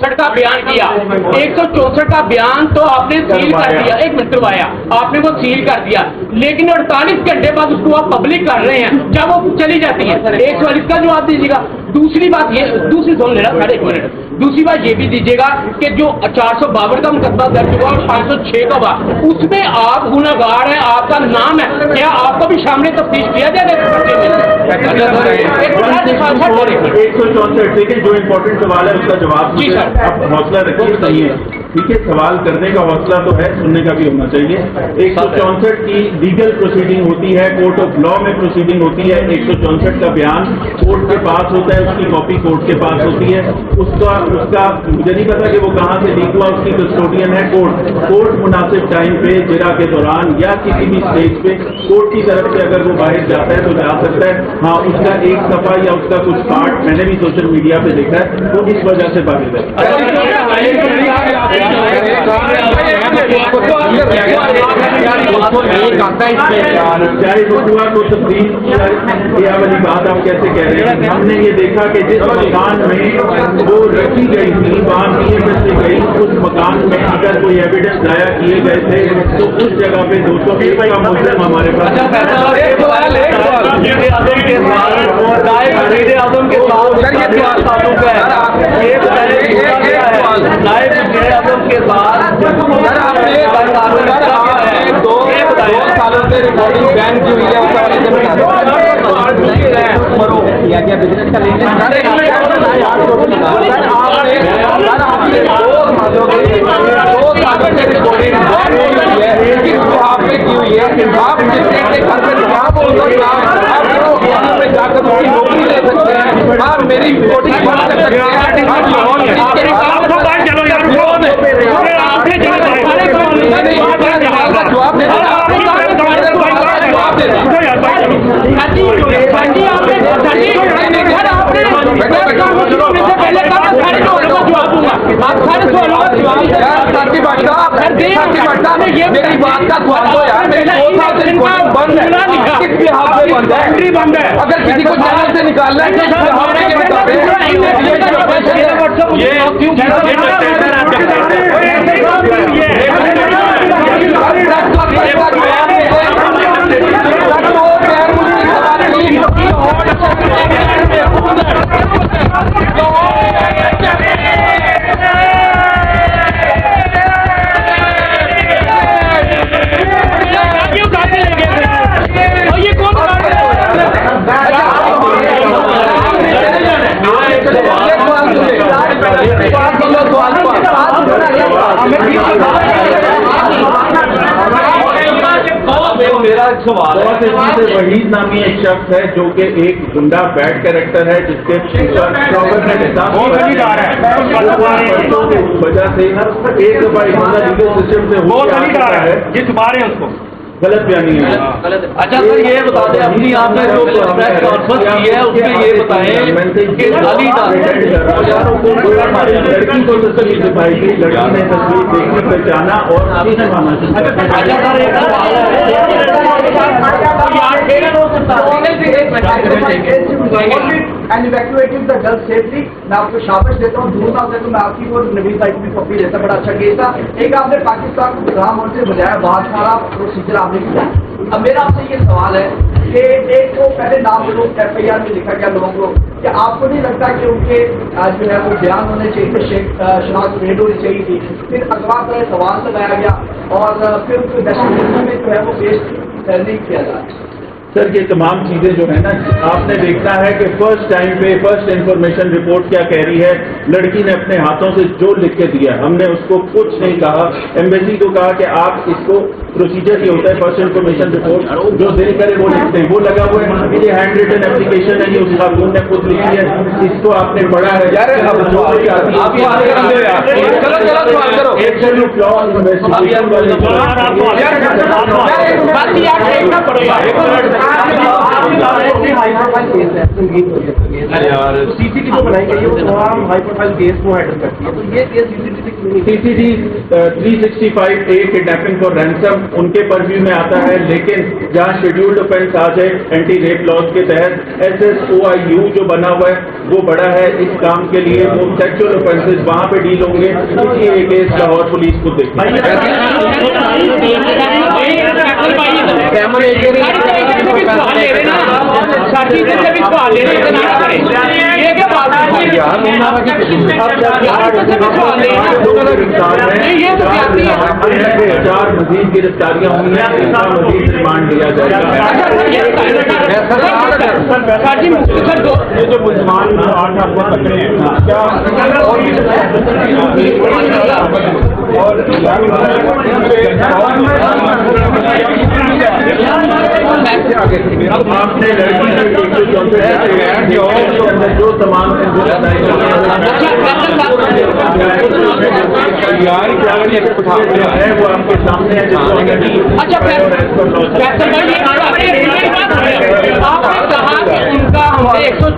164 का बयान किया, 164 का बयान तो आपने सील कर दिया, एक मिनट करवाया आपने, वो सील कर दिया, लेकिन 48 घंटे बाद उसको आप पब्लिक कर रहे हैं जब वो चली जाती है। 140 का जवाब दीजिएगा। दूसरी बात ये, दूसरी सुन लेना, साढ़े 1 मिनट, दूसरी बात ये भी दीजिएगा कि जो 452 का मुकदमा दर्ज हुआ और 506 का हुआ, उसमें आप गुनहगार हैं, आपका नाम है, क्या आपको भी सामने तफ्तीश किया जाएगा? 164, ठीक है, जो इम्पोर्टेंट सवाल है उसका जवाब जी सर, आप हौसला रखिए, सही है, ठीक है, सवाल करने का हौसला तो है, सुनने का भी होना चाहिए। 164 की लीगल प्रोसीडिंग होती है, कोर्ट ऑफ लॉ में प्रोसीडिंग होती है। 164 का बयान कोर्ट के पास होता है, उसकी कॉपी कोर्ट के पास होती है, उसका मुझे नहीं पता कि वो कहाँ से लीक हुआ, उसकी कस्टोडियन है कोर्ट मुनासिब टाइम पे, जिरा के दौरान या किसी भी स्टेज पे कोर्ट की तरफ से अगर वो बाहर जाता है तो जा सकता है। हाँ, उसका एक सफा या उसका कुछ पार्ट मैंने भी सोशल मीडिया पे देखा है, तो इस वजह से बाधित है। चाहे रुकवा को तब्दील किया वाली बात आप कैसे कह रहे हैं? हमने ये देखा कि जिस मकान में वो रखी गई थी, वहाँ PFS से गई, उस मकान में अगर कोई एविडेंस दायर किए गए थे तो उस जगह पे 201 का मुजरिम हमारे पास। सालों से रिकॉर्डिंग बैन की हुई है, उसके बारे में बिजनेस का लेन आपने की हुई है, आप जिसके घर पे जाकर उसकी नौकरी ले सकते हैं, आप मेरी रिकॉर्डिंग बंद कर सकते हैं। जवाब दे मेरी बात का स्वाद हो यार, मेरी 2 साल से रिकॉर्डिंग बंद है, किस लिहाज से बंद है? अगर किसी को चैनल से निकालना है मेरा सवाल वहीद नामी एक शख्स है जो कि एक गुंडा बैड कैरेक्टर है, जिसके वजह से एक दफा लीगल सिस्टम से जिस मारे उसको गलत बयानी है। अच्छा सर, ये बता दें, अपनी आपने जो प्रेस कॉन्फ्रेंस की है उसमें ये बताएं कि लड़की को तस्वीर दिखाई गई, लड़की ने तस्वीर देखी, पहचाना और and evacuating the girl safely। मैं आपको शाबाश देता हूँ, दूर से तो मैं आपकी वो नबी साइड में कॉपी देता, बड़ा अच्छा केस था। एक आपने पाकिस्तान को प्रधानमंत्री से बजाया, बहुत सारा प्रोसीजर आपने किया। अब मेरा आपसे ये सवाल है कि एक को पहले नाम लोग FIR में लिखा गया लोगों को, कि आपको नहीं लगता कि उनके जो है वो बयान होने चाहिए थे, शनाख्त पेड होनी चाहिए थी, फिर अगवा तरह सवाल लगाया गया और फिर उनको दहशत में जो है वो पेश नहीं किया जाए? सर, ये तमाम चीजें जो है ना, आपने देखना है कि फर्स्ट टाइम पे फर्स्ट इंफॉर्मेशन रिपोर्ट क्या कह रही है। लड़की ने अपने हाथों से जो लिख के दिया, हमने उसको कुछ नहीं कहा। एम्बेसी को कहा कि आप इसको, प्रोसीजर ये होता है फर्स्ट इंफॉर्मेशन रिपोर्ट जो दिल करे वो लिखते हैं, वो लगा हुआ है। ये हैंड रिटन एप्लीकेशन है, ये उस खातून ने खुद लिखी है, इसको आपने पढ़ा है। हाई प्रोफाइल केस है, सीसीटीवी बनाई गई है, वो तमाम हाई प्रोफाइल केस को हैंडल करती है, तो ये case CCD 365A kidnapping for ransom उनके परव्यू में आता है, लेकिन जहाँ शेड्यूल्ड ऑफेंस आज है एंटी रेप लॉज के तहत SSOIU जो बना हुआ है वो बड़ा है इस काम के लिए, वो सेक्सुअल ऑफेंसेस वहाँ पे डील होंगे, इसी केस लाहौर पुलिस को चार मजीद गिरफ्तारियां हुई हैं, इसका मजीद रिमांड दिया जाएगा। ये जो मुसलमान 8 आपको पकड़े हैं आपने जो सामान है वो आपके सामने है। अच्छा फैसल भाई, आपने कहा कि उनका हमने 114